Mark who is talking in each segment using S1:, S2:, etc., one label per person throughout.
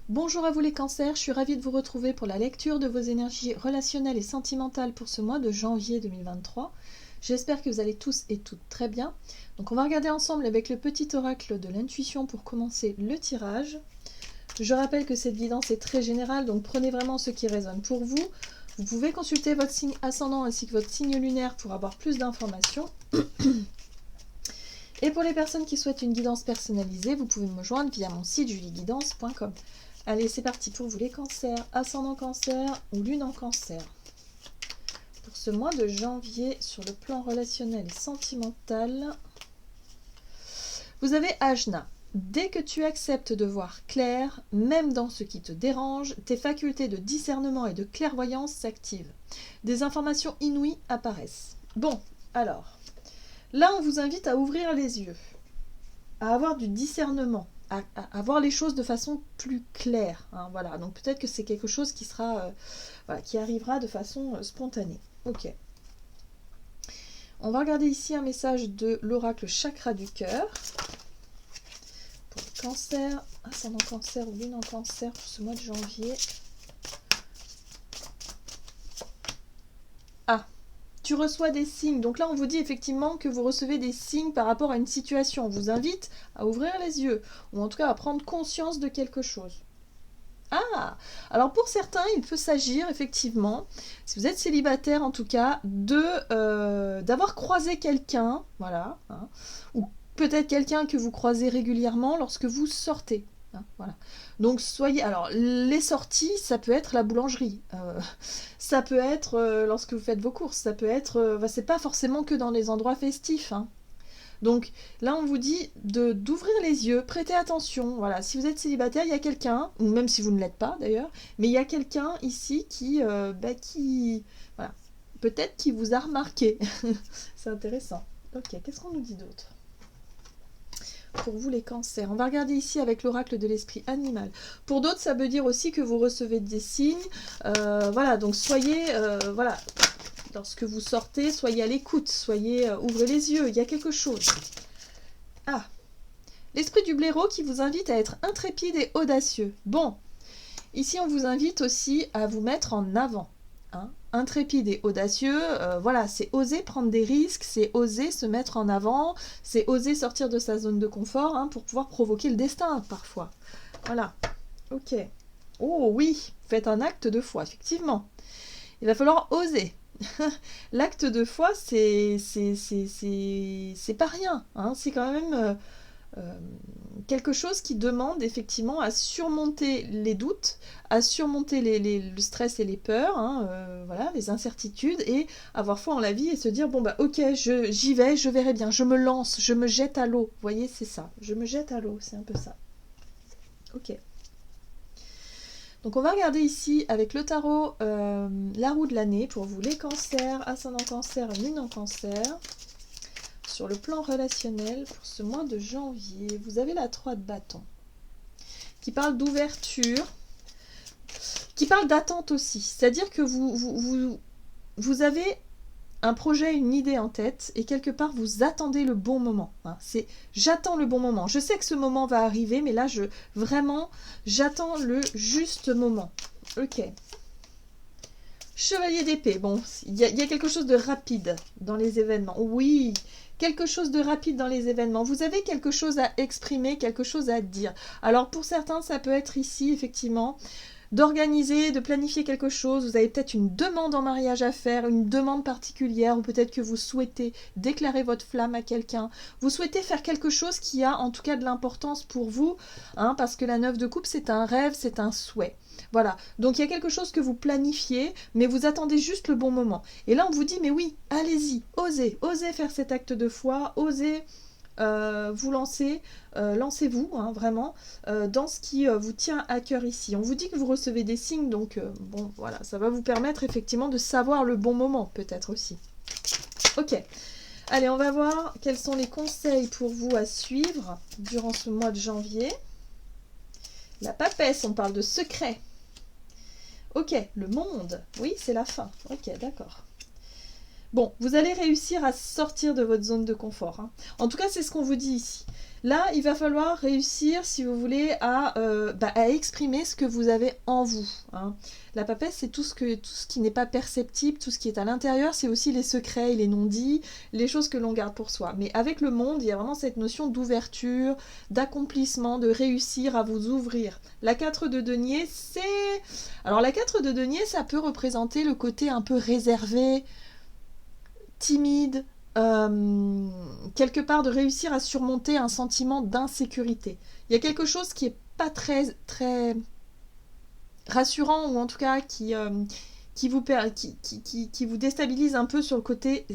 S1: Bonjour à vous les cancers, je suis ravie de vous retrouver pour la lecture de vos énergies relationnelles et sentimentales pour ce mois de janvier 2023. J'espère que vous allez tous et toutes très bien. Donc on va regarder ensemble avec le petit oracle de l'intuition pour commencer le tirage. Je rappelle que cette guidance est très générale, donc prenez vraiment ce qui résonne pour vous. Vous pouvez consulter votre signe ascendant ainsi que votre signe lunaire pour avoir plus d'informations. Et pour les personnes qui souhaitent une guidance personnalisée, vous pouvez me joindre via mon site julieguidance.com. Allez, c'est parti pour vous les cancers, ascendant cancer ou lune en cancer. Pour ce mois de janvier, sur le plan relationnel et sentimental, vous avez Ajna. Dès que tu acceptes de voir clair, même dans ce qui te dérange, tes facultés de discernement et de clairvoyance s'activent. Des informations inouïes apparaissent. Bon, alors, là on vous invite à ouvrir les yeux, à avoir du discernement, à voir les choses de façon plus claire. Hein, voilà. Donc peut-être que c'est quelque chose qui sera, qui arrivera de façon spontanée. Ok. On va regarder ici un message de l'oracle chakra du cœur. Pour les cancers, ascendant cancer ou lune en cancer pour ce mois de janvier. Ah, tu reçois des signes. Donc là, on vous dit effectivement que vous recevez des signes par rapport à une situation. On vous invite à ouvrir les yeux, ou en tout cas à prendre conscience de quelque chose. Ah, alors pour certains, il peut s'agir effectivement, si vous êtes célibataire en tout cas, d'avoir croisé quelqu'un, voilà, hein, ou peut-être quelqu'un que vous croisez régulièrement lorsque vous sortez. Hein, voilà. Donc soyez, alors les sorties, ça peut être la boulangerie, ça peut être lorsque vous faites vos courses, ça peut être, c'est pas forcément que dans les endroits festifs. Hein. Donc là, on vous dit d'ouvrir les yeux, prêtez attention. Voilà, si vous êtes célibataire, il y a quelqu'un, ou même si vous ne l'êtes pas d'ailleurs, mais il y a quelqu'un ici qui voilà, peut-être qui vous a remarqué. C'est intéressant. Ok, qu'est-ce qu'on nous dit d'autre pour vous les cancers? On va regarder ici avec l'oracle de l'esprit animal. Pour d'autres, ça veut dire aussi que vous recevez des signes. Voilà, donc soyez, voilà, lorsque vous sortez, soyez à l'écoute, ouvrez les yeux, il y a quelque chose. Ah, l'esprit du blaireau qui vous invite à être intrépide et audacieux. Bon, ici on vous invite aussi à vous mettre en avant. Hein. Intrépide et audacieux, voilà, c'est oser prendre des risques, c'est oser se mettre en avant, c'est oser sortir de sa zone de confort pour pouvoir provoquer le destin parfois. Voilà, ok. Oh oui, faites un acte de foi, effectivement. Il va falloir oser. L'acte de foi, c'est pas rien. Hein. C'est quand même quelque chose qui demande effectivement à surmonter les doutes, à surmonter le stress et les peurs, voilà, les incertitudes, et avoir foi en la vie et se dire, bon bah ok, j'y vais, je verrai bien, je me lance, je me jette à l'eau. Vous voyez, c'est ça. Je me jette à l'eau, c'est un peu ça. Ok. Donc on va regarder ici avec le tarot la roue de l'année pour vous les cancers, ascendant cancer, lune en cancer. Sur le plan relationnel, pour ce mois de janvier, vous avez la 3 de bâton qui parle d'ouverture, qui parle d'attente aussi. C'est-à-dire que vous avez un projet, une idée en tête et quelque part vous attendez le bon moment. Hein. C'est j'attends le bon moment. Je sais que ce moment va arriver, mais là j'attends le juste moment. Ok. Chevalier d'épée. Bon, il y a quelque chose de rapide dans les événements. Oui, quelque chose de rapide dans les événements. Vous avez quelque chose à exprimer, quelque chose à dire. Alors pour certains, ça peut être ici effectivement d'organiser, de planifier quelque chose. Vous avez peut-être une demande en mariage à faire, une demande particulière, ou peut-être que vous souhaitez déclarer votre flamme à quelqu'un. Vous souhaitez faire quelque chose qui a en tout cas de l'importance pour vous, parce que la 9 de coupe, c'est un rêve, c'est un souhait. Voilà, donc il y a quelque chose que vous planifiez, mais vous attendez juste le bon moment. Et là, on vous dit, mais oui, allez-y, osez faire cet acte de foi, osez vous lancer, lancez-vous vraiment dans ce qui vous tient à cœur ici. On vous dit que vous recevez des signes, donc bon, voilà, ça va vous permettre effectivement de savoir le bon moment, peut-être aussi. Ok, allez, on va voir quels sont les conseils pour vous à suivre durant ce mois de janvier. La papesse, on parle de secret. Ok, le monde, oui, c'est la fin. Ok, d'accord. Bon, vous allez réussir à sortir de votre zone de confort. Hein. En tout cas, c'est ce qu'on vous dit ici. Là, il va falloir réussir, si vous voulez, à exprimer ce que vous avez en vous. Hein. La papesse, c'est tout ce qui n'est pas perceptible, tout ce qui est à l'intérieur, c'est aussi les secrets et les non-dits, les choses que l'on garde pour soi. Mais avec le monde, il y a vraiment cette notion d'ouverture, d'accomplissement, de réussir à vous ouvrir. La 4 de denier, c'est... Alors la 4 de denier, ça peut représenter le côté un peu réservé, timide, quelque part de réussir à surmonter un sentiment d'insécurité. Il y a quelque chose qui est pas très très rassurant, ou en tout cas qui vous déstabilise un peu sur le côté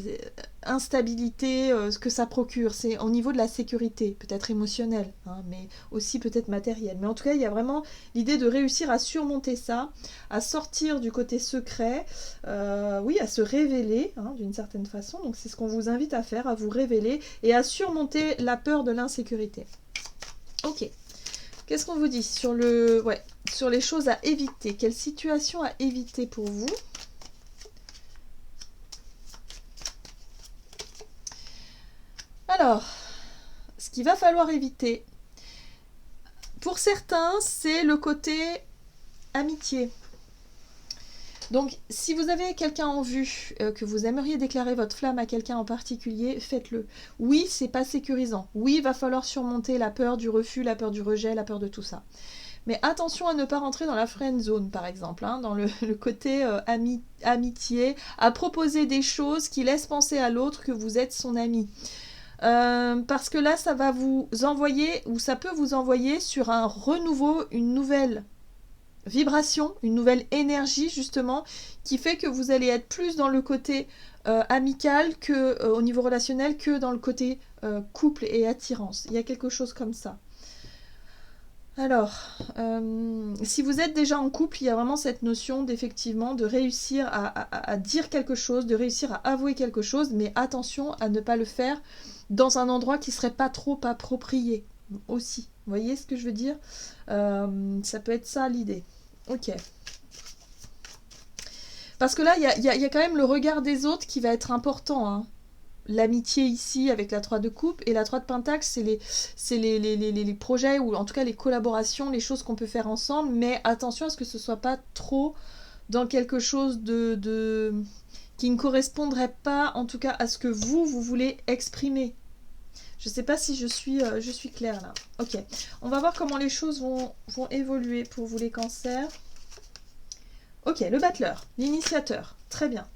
S1: instabilité, ce que ça procure. C'est au niveau de la sécurité, peut-être émotionnelle, hein, mais aussi peut-être matérielle. Mais en tout cas, il y a vraiment l'idée de réussir à surmonter ça, à sortir du côté secret, oui, à se révéler, hein, d'une certaine façon. Donc c'est ce qu'on vous invite à faire, à vous révéler et à surmonter la peur de l'insécurité. Ok. Qu'est-ce qu'on vous dit sur sur les choses à éviter? Quelle situation à éviter pour vous? Alors, ce qu'il va falloir éviter, pour certains, c'est le côté amitié. Donc, si vous avez quelqu'un en vue, que vous aimeriez déclarer votre flamme à quelqu'un en particulier, faites-le. Oui, c'est pas sécurisant. Oui, il va falloir surmonter la peur du refus, la peur du rejet, la peur de tout ça. Mais attention à ne pas rentrer dans la friend zone, par exemple, hein, dans le côté amitié, à proposer des choses qui laissent penser à l'autre que vous êtes son ami. Parce que là, ça va vous envoyer, ou ça peut vous envoyer sur un renouveau, une nouvelle vibration, une nouvelle énergie justement, qui fait que vous allez être plus dans le côté amical que au niveau relationnel, que dans le côté couple et attirance. Il y a quelque chose comme ça. Alors, si vous êtes déjà en couple, il y a vraiment cette notion d'effectivement de réussir à dire quelque chose, de réussir à avouer quelque chose, mais attention à ne pas le faire dans un endroit qui serait pas trop approprié aussi. Vous voyez ce que je veux dire? Ça peut être ça l'idée. Ok. Parce que là, il y a quand même le regard des autres qui va être important. Hein. L'amitié ici avec la 3 de coupe et la 3 de pentacle, c'est les projets ou en tout cas les collaborations, les choses qu'on peut faire ensemble. Mais attention à ce que ce soit pas trop dans quelque chose qui ne correspondrait pas en tout cas à ce que vous voulez exprimer. Je sais pas si je suis claire là. Ok, on va voir comment les choses vont évoluer pour vous les cancers. Ok, le battleur, l'initiateur, très bien.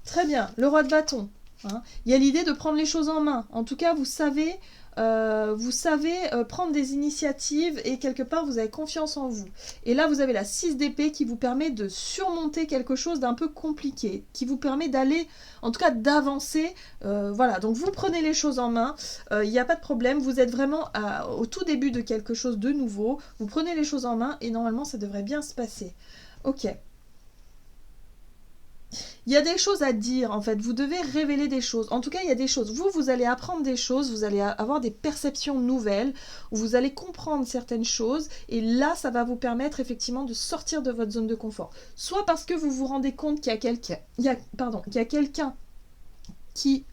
S1: Très bien, le roi de bâton. Hein. Il y a l'idée de prendre les choses en main. En tout cas, vous savez prendre des initiatives et quelque part, vous avez confiance en vous. Et là, vous avez la 6 d'épée qui vous permet de surmonter quelque chose d'un peu compliqué, qui vous permet d'aller, en tout cas d'avancer. Voilà, donc vous prenez les choses en main, il n'y a pas de problème, vous êtes vraiment au tout début de quelque chose de nouveau, vous prenez les choses en main et normalement, ça devrait bien se passer. Ok. Il y a des choses à dire, en fait. Vous devez révéler des choses. En tout cas, il y a des choses. Vous allez apprendre des choses. Vous allez avoir des perceptions nouvelles. Où vous allez comprendre certaines choses. Et là, ça va vous permettre, effectivement, de sortir de votre zone de confort. Soit parce que vous vous rendez compte qu'il y a quelqu'un... qu'il y a quelqu'un qui...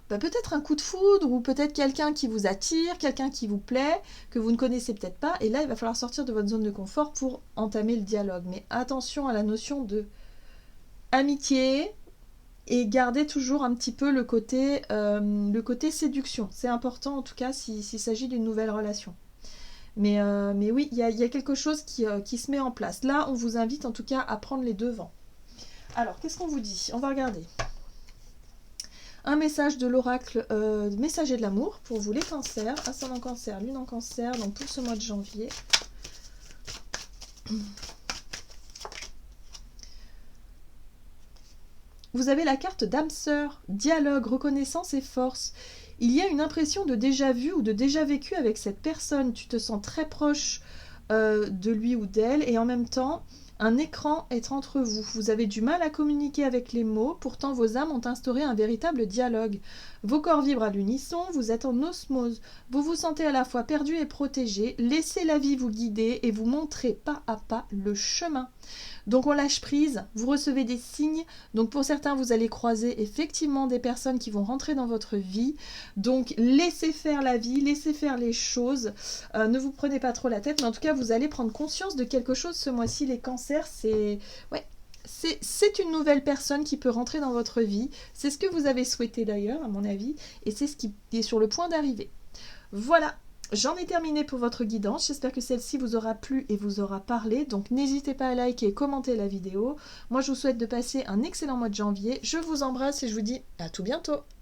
S1: peut-être un coup de foudre. Ou peut-être quelqu'un qui vous attire. Quelqu'un qui vous plaît. Que vous ne connaissez peut-être pas. Et là, il va falloir sortir de votre zone de confort pour entamer le dialogue. Mais attention à la notion de... amitié et garder toujours un petit peu le côté séduction. C'est important en tout cas s'il s'agit d'une nouvelle relation. Mais oui, il y a quelque chose qui se met en place. Là, on vous invite en tout cas à prendre les devants. Alors, qu'est-ce qu'on vous dit? On va regarder. Un message de l'oracle messager de l'amour pour vous les cancers. Ascendant cancer, lune en cancer, donc pour ce mois de janvier. Vous avez la carte d'âme sœur, dialogue, reconnaissance et force. Il y a une impression de déjà vu ou de déjà vécu avec cette personne. Tu te sens très proche de lui ou d'elle et en même temps, Un écran est entre vous. Vous avez du mal à communiquer avec les mots, pourtant vos âmes ont instauré un véritable dialogue. Vos corps vibrent à l'unisson, vous êtes en osmose. Vous vous sentez à la fois perdu et protégé. Laissez la vie vous guider et vous montrer pas à pas le chemin. Donc on lâche prise, vous recevez des signes. Donc pour certains, vous allez croiser effectivement des personnes qui vont rentrer dans votre vie. Donc laissez faire la vie, laissez faire les choses. Ne vous prenez pas trop la tête, mais en tout cas, vous allez prendre conscience de quelque chose ce mois-ci. Les cancers, c'est une nouvelle personne qui peut rentrer dans votre vie. C'est ce que vous avez souhaité d'ailleurs, à mon avis, et c'est ce qui est sur le point d'arriver. Voilà, j'en ai terminé pour votre guidance. J'espère que celle-ci vous aura plu et vous aura parlé. Donc n'hésitez pas à liker et commenter la vidéo. Moi, je vous souhaite de passer un excellent mois de janvier. Je vous embrasse et je vous dis à tout bientôt.